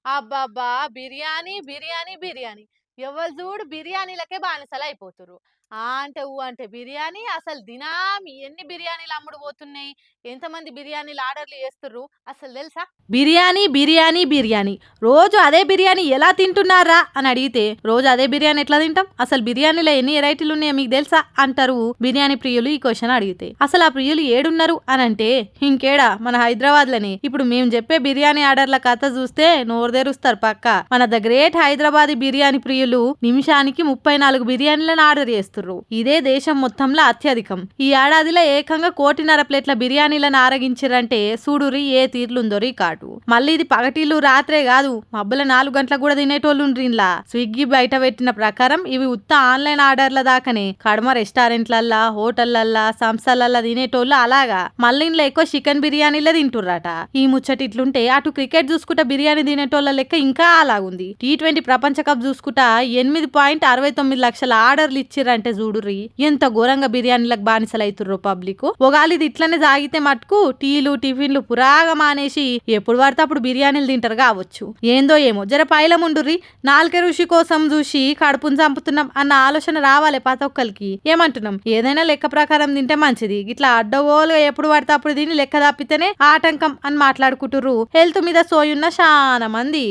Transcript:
అబ్బబ్బా! బిర్యానీ, బిర్యానీ, బిర్యానీ. ఎవ్వరు జూడు బిర్యానీలకే బానిసలయిపోతుర్రు. ఆ అంటే, ఊ అంటే బిర్యానీ. అసలు దినాం ఎన్ని బిర్యానీలు అమ్ముడు పోతున్నాయి. ఎంతమంది బిర్యానీలు ఆర్డర్‌లు చేస్తుర్రు అసలు తెలుసా? బిర్యానీ, బిర్యానీ, బిర్యానీ. రోజు అదే బిర్యానీ ఎలా తింటున్నారా అని అడిగితే, రోజు అదే బిర్యానీ ఎట్లా తింటాం? అసలు బిర్యానీలో ఎన్ని వెరైటీలు ఉన్నాయో మీకు తెలుసా? అంటారు బిర్యానీ ప్రియులు ఈ క్వశ్చన్ అడిగితే. అసలు ఆ ప్రియులు ఏడున్నారు అనంటే, ఇంకేడా మన హైదరాబాద్‌లోనే. ఇప్పుడు మేము చెప్పే బిర్యానీ ఆర్డర్‌ల కథ చూస్తే నోరు తెరుస్తారు పక్కా. మన ద గ్రేట్ హైదరాబాదీ బిర్యానీ ప్రియులు నిమిషానికి 34 బిర్యానీలను ఆర్డర్ చేస్తుర్రు. ఇదే దేశం మొత్తంలో అత్యధికం. ఈ ఏడాదిలో ఏకంగా 1.5 ప్లేట్ల బిర్యానీలను ఆరగించిరంటే సూడురి ఏ తీర్లుందో రికార్డు. మళ్ళీ ఇది పగటిల్లు రాత్రే కాదు, మబ్బుల 4 గంటలకు కూడా తినేటోళ్ళు ఉండ్రిన్లా. స్విగ్గీ బయట పెట్టిన ప్రకారం ఇవి ఉత్త ఆన్లైన్ ఆర్డర్ల దాకానే. కడమ రెస్టారెంట్లల్లా, హోటళ్లల్లా, సంస్థలల్లా తినేటోళ్ళు అలాగా. మళ్ళీ ఇంట్లో ఎక్కువ చికెన్ బిర్యానీలే తింటుర్రట. ఈ ముచ్చట ఇట్లుంటే అటు క్రికెట్ చూసుకుంటా బిర్యానీ తినేటోళ్ళ లెక్క ఇంకా అలాగుంది. T20 ప్రపంచ కప్ చూసుకుంటా 8.69 లక్షల ఆర్డర్లు ఇచ్చిర్రంటే చూడుర్రి ఎంత ఘోరంగా బిర్యానీలకు బానిసలైతుర్రో పబ్లిక్. ఒకవేళ ఇది ఇట్లనే సాగితే మటుకు టీలు టిఫిన్లు పురాగా మానేసి ఎప్పుడు పడితే అప్పుడు బిర్యానీలు తింటారు కావచ్చు. ఏందో ఏమో జర పైలముండుర్రి. నాలుక రుచి కోసం చూసి కడుపును చంపుతున్నాం అన్న ఆలోచన రావాలి ప్రతి ఒక్కరికి. ఏమంటున్నాం, ఏదైనా లెక్క ప్రకారం తింటే మంచిది. ఇట్లా అడ్డగోలుగా ఎప్పుడు పడితే అప్పుడు తిని లెక్క తప్పితేనే ఆటంకం అని మాట్లాడుకుంటుర్రు హెల్త్ మీద సోయున్న చాలా మంది.